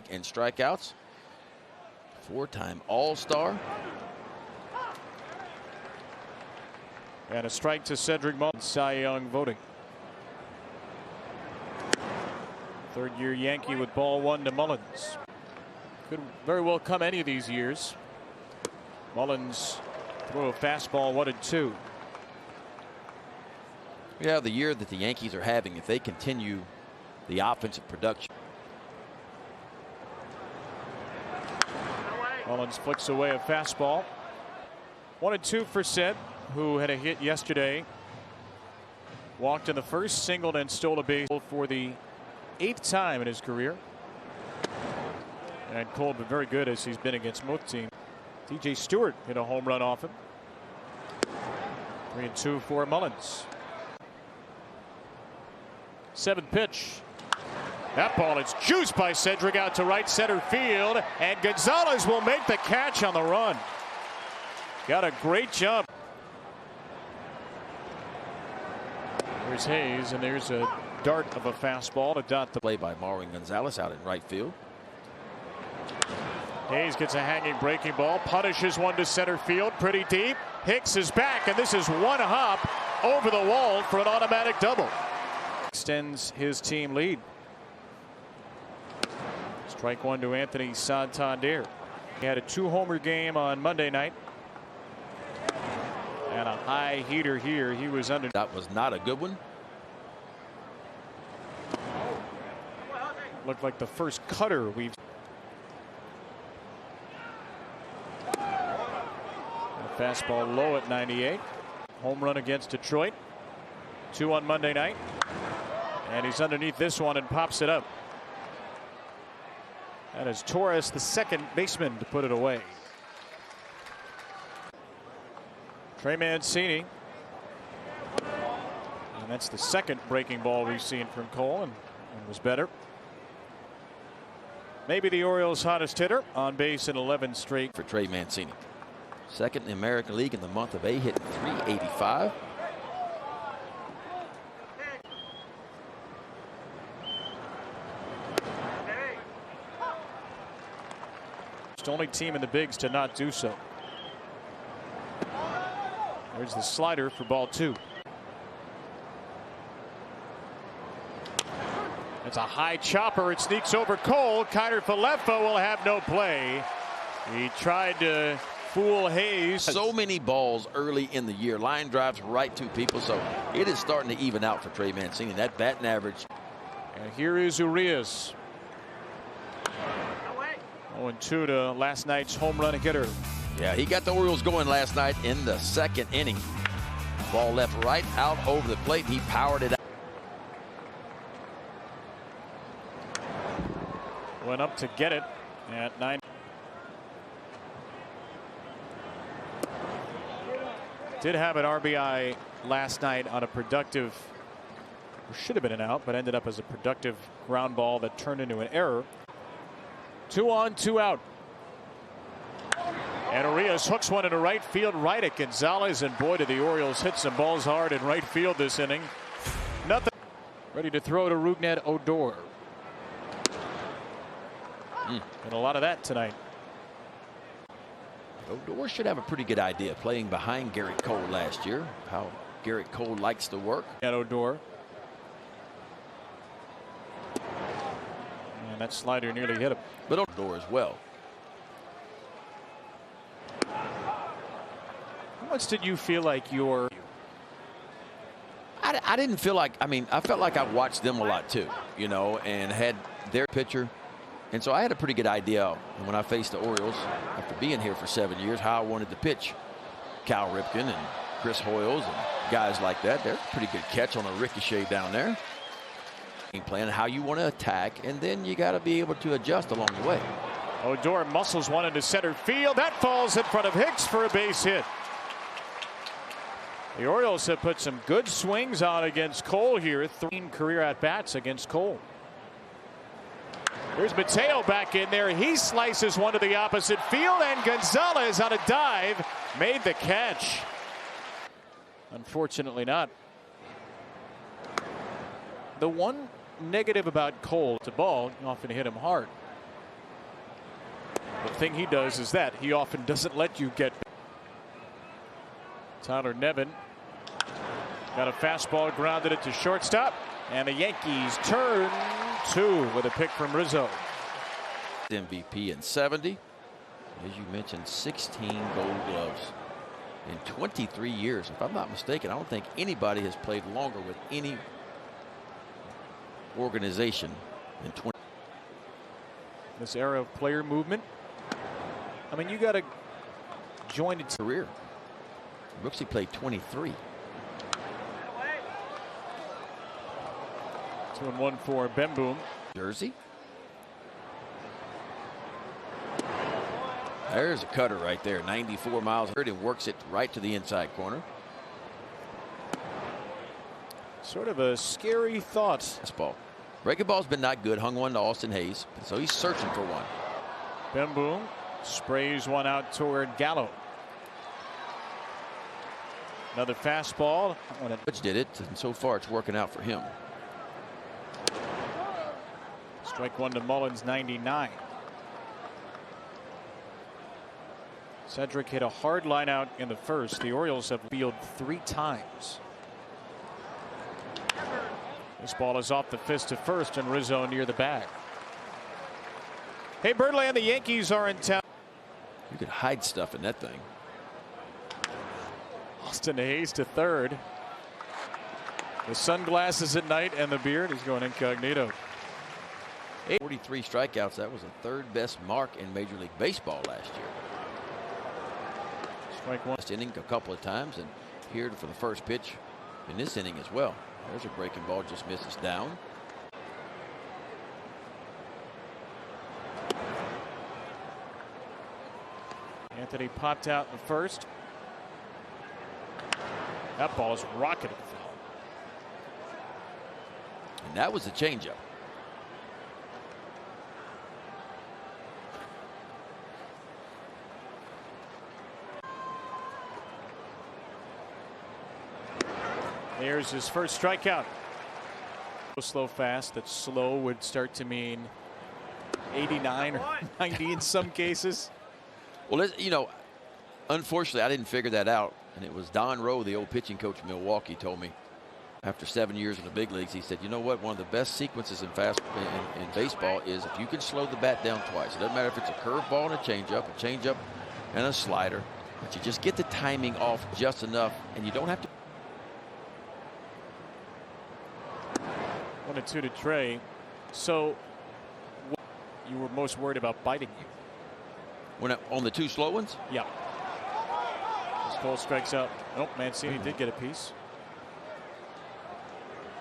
And strikeouts. 4-time All-Star. And a strike to Cedric Mullins, Cy Young voting. Third-year Yankee with ball 1 to Mullins. Could very well come any of these years. Mullins throw a fastball 1-2. Yeah, the year that the Yankees are having, if they continue the offensive production. Mullins flicks away a fastball. 1-2 for Ced, who had a hit yesterday. Walked in the first, singled, and stole a base for the 8th time in his career. And Cole been very good as he's been against most teams. TJ Stewart hit a home run off him. 3-2 for Mullins. 7th pitch. That ball is juiced by Cedric out to right center field, and Gonzalez will make the catch on the run. Got a great jump. There's Hayes, and there's a dart of a fastball to dot the play by Marwin Gonzalez out in right field. Hayes gets a hanging breaking ball, punishes one to center field, pretty deep. Hicks is back, and this is one hop over the wall for an automatic double. Extends his team lead. Strike 1 to Anthony Santander. He had a 2-homer game on Monday night. And a high heater here. He was under. That was not a good one. Looked like the first cutter we've. A fastball low at 98. Home run against Detroit. 2 on Monday night. And he's underneath this one and pops it up. That is Torres, the second baseman, to put it away. Trey Mancini. And that's the second breaking ball we've seen from Cole, and was better. Maybe the Orioles' hottest hitter, on base in 11 straight. For Trey Mancini. Second in the American League in the month of A, hitting .385. The only team in the bigs to not do so. There's the slider for ball 2. It's a high chopper. It sneaks over Cole. Kiner Falefa will have no play. He tried to fool Hayes. So many balls early in the year. Line drives right to people. So it is starting to even out for Trey Mancini. That batting average. And here is Urias. 0-2 to last night's home run hitter. Yeah, he got the Orioles going last night in the 2nd inning. Ball left right out over the plate. He powered it out. Went up to get it at 9. Did have an RBI last night on a productive, should have been an out, but ended up as a productive ground ball that turned into an error. 2 on, 2 out. And Urias hooks one into right field, right at Gonzalez, and boy, did the Orioles hit some balls hard in right field this inning. Nothing. Ready to throw to Rougned Odor. And a lot of that tonight. Odor should have a pretty good idea, playing behind Gerrit Cole last year, how Gerrit Cole likes to work. At Odor. And that slider nearly hit him. But Odor as well. How much did you feel like your... I didn't feel like, I felt like I watched them a lot too, you know, and had their pitcher. And so I had a pretty good idea when I faced the Orioles, after being here for 7 years, how I wanted to pitch Cal Ripken and Chris Hoyles and guys like that. They're a pretty good catch on a ricochet down there. Plan how you want to attack, and then you got to be able to adjust along the way. Odor muscles one into center field. That falls in front of Hicks for a base hit. The Orioles have put some good swings on against Cole here. 3 career at-bats against Cole. There's Mateo back in there. He slices one to the opposite field, and Gonzalez on a dive made the catch. Unfortunately not. The one negative about Cole, to ball, often hit him hard. The thing he does is that he often doesn't let you get. Tyler Nevin got a fastball, grounded it to shortstop, and the Yankees turn 2 with a pick from Rizzo. MVP in 70. As you mentioned, 16 Gold Gloves in 23 years. If I'm not mistaken, I don't think anybody has played longer with any organization than 20. This era of player movement. I mean, you got to join a career. Brooksy played 23. 2-1 for Ben Boom. Jersey. There's a cutter right there, 94 miles per hour, and works it right to the inside corner. Sort of a scary thought. Fastball. Breaking ball's been not good. Hung one to Austin Hayes, so he's searching for one. Ben Boom sprays one out toward Gallo. Another fastball. Which did it, and so far it's working out for him. Strike one to Mullins, 99. Cedric hit a hard line out in the first. The Orioles have fielded 3 times. This ball is off the fist to first, and Rizzo near the bag. Hey, Birdland, the Yankees are in town. You could hide stuff in that thing. Austin Hayes to third. The sunglasses at night and the beard. He's going incognito. 43 strikeouts. That was the 3rd best mark in Major League Baseball last year. Strike one. Last inning a couple of times, and here for the first pitch in this inning as well. There's a breaking ball, just misses down. Anthony popped out in the first. That ball is rocketed. And that was a changeup. There's his first strikeout. Slow fast. That slow would start to mean 89 or 90 in some cases. Well, you know, unfortunately, I didn't figure that out. And it was Don Rowe, the old pitching coach in Milwaukee, told me after 7 years in the big leagues, he said, you know what, one of the best sequences in baseball is if you can slow the bat down twice. It doesn't matter if it's a curveball and a changeup and a slider, but you just get the timing off just enough, and you don't have to. 1-2 to Trey. So you were most worried about biting you? When on the 2 slow ones? Yeah. As Cole strikes out. Nope, Mancini did get a piece.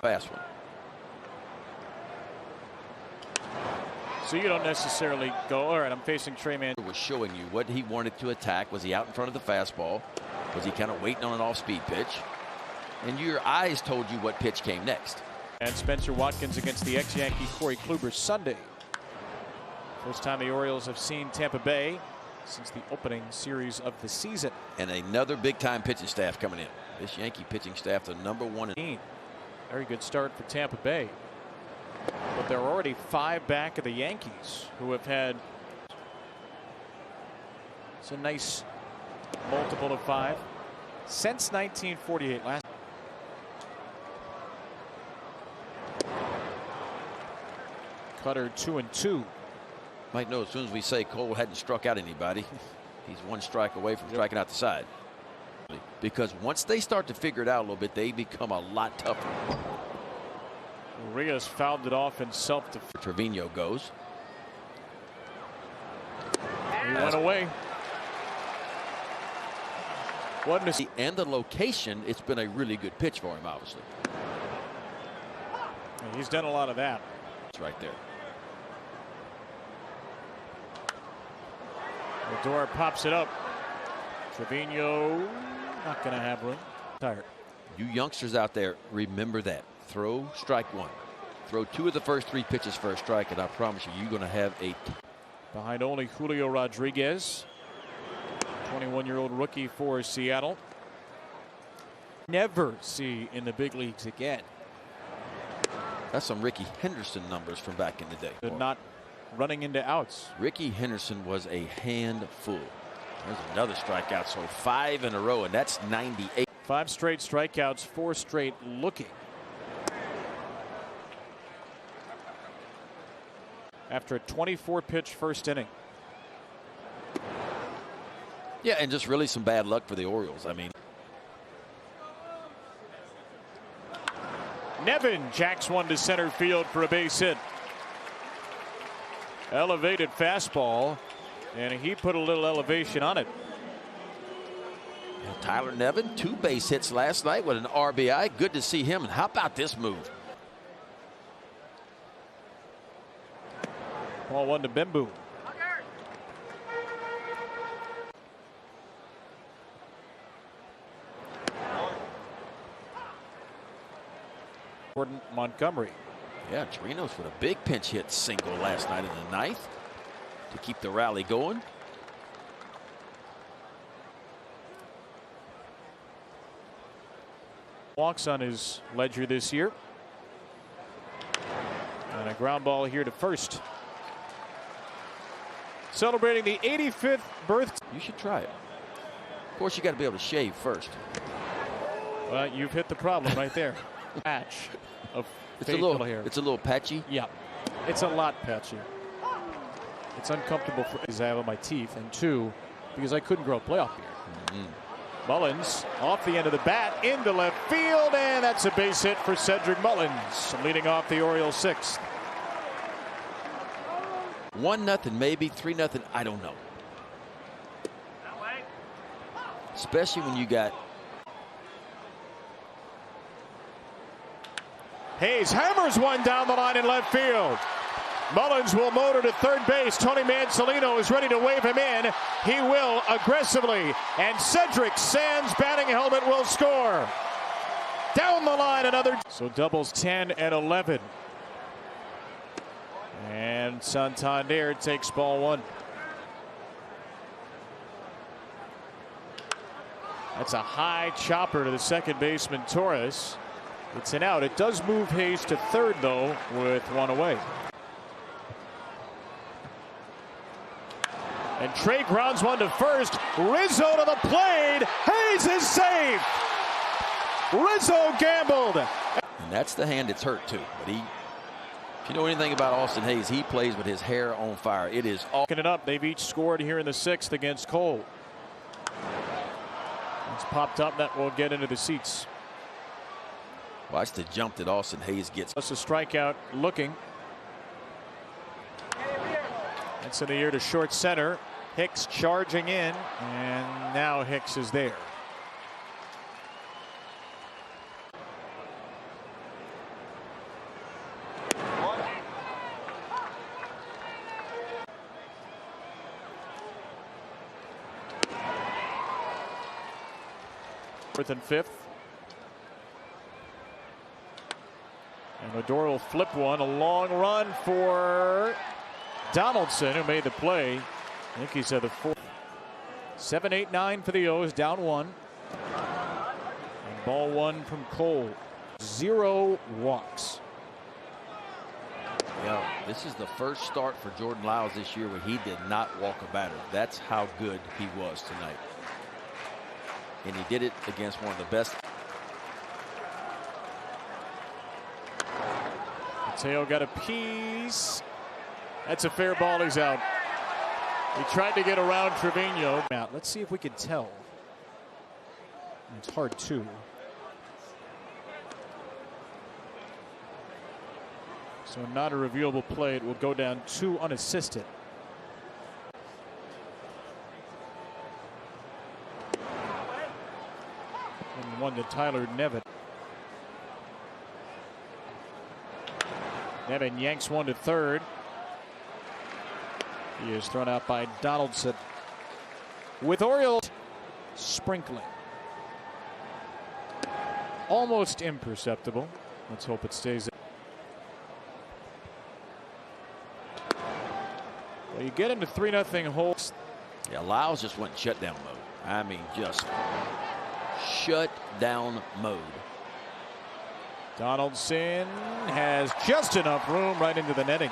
Fast one. So you don't necessarily go, all right, I'm facing Trey Mancini. Was showing you what he wanted to attack. Was he out in front of the fastball? Was he kind of waiting on an off-speed pitch? And your eyes told you what pitch came next. And Spencer Watkins against the ex-Yankee Corey Kluber Sunday. First time the Orioles have seen Tampa Bay since the opening series of the season. And another big-time pitching staff coming in. This Yankee pitching staff, the #1 in. Very good start for Tampa Bay. But they're already 5 back of the Yankees, who have had. It's a nice multiple of 5 since 1948. Last. Cutter 2-2. Might know as soon as we say Cole hadn't struck out anybody, he's 1 strike away from striking out the side. Because once they start to figure it out a little bit, they become a lot tougher. Urias fouled it off in self-defense. Trevino goes. He went away. And the location, it's been a really good pitch for him, obviously. He's done a lot of that. It's right there. Odor pops it up. Trevino not going to have room. Tired. You youngsters out there, remember that. Throw strike 1. Throw 2 of the first 3 pitches for a strike, and I promise you, you're going to have a. Behind only Julio Rodriguez, 21-year-old rookie for Seattle. Never see in the big leagues again. That's some Ricky Henderson numbers from back in the day. Did not running into outs. Ricky Henderson was a handful. There's another strikeout, so 5 in a row, and that's 98. 5 straight strikeouts, 4 straight looking. After a 24-pitch first inning. Yeah, and just really some bad luck for the Orioles. I mean, Nevin jacks one to center field for a base hit. Elevated fastball, and he put a little elevation on it. Tyler Nevin, 2 base hits last night with an RBI. Good to see him. And how about this move? Ball 1 to Bembu. Jordan Montgomery. Yeah, Trinos with a big pinch hit single last night in the 9th to keep the rally going. Walks on his ledger this year. And a ground ball here to first. Celebrating the 85th birthday. You should try it. Of course, you got to be able to shave first. Well, you've hit the problem right there. Patch of facial hair. It's a little patchy. Yeah, it's a lot patchy. It's uncomfortable for as I have on my teeth, and 2, because I couldn't grow a playoff beard. Mullins off the end of the bat into left field, and that's a base hit for Cedric Mullins, leading off the Orioles' 6th. 1-0, maybe 3-0. I don't know. Especially when you got Hayes hammers one down the line in left field. Mullins will motor to third base. Tony Mansolino is ready to wave him in. He will aggressively, and Cedric Sands' batting helmet will score. Down the line another. So doubles 10 and 11. And Santander takes ball 1. That's a high chopper to the second baseman Torres. It's an out. It does move Hayes to third, though, with 1 away. And Trey grounds one to first. Rizzo to the plate. Hayes is safe. Rizzo gambled. And that's the hand that's hurt, too. But if you know anything about Austin Hayes, he plays with his hair on fire. It is all. It up. They've each scored here in the 6th against Cole. It's popped up. That will get into the seats. Watch the jump that Austin Hayes gets. That's a strikeout looking. That's in the air to short center. Hicks charging in, and now Hicks is there. Fourth and 5th. And Odor will flip one. A long run for Donaldson, who made the play. I think he's at the 4th. 7-8-9 for the O's, down 1. And ball 1 from Cole. 0 walks. Yeah, this is the first start for Jordan Lyles this year where he did not walk a batter. That's how good he was tonight. And he did it against one of the best. Mateo got a piece. That's a fair ball. He's out. He tried to get around Trevino. Let's see if we can tell. It's hard to. So not a reviewable play. It will go down 2 unassisted. And 1 to Tyler Nevin. Nevin yanks one to third. He is thrown out by Donaldson. With Orioles sprinkling. Almost imperceptible. Let's hope it stays. Well, you get into 3-0 holes. Yeah, Lyles just went shutdown mode. I mean, just shut down mode. Donaldson has just enough room right into the netting.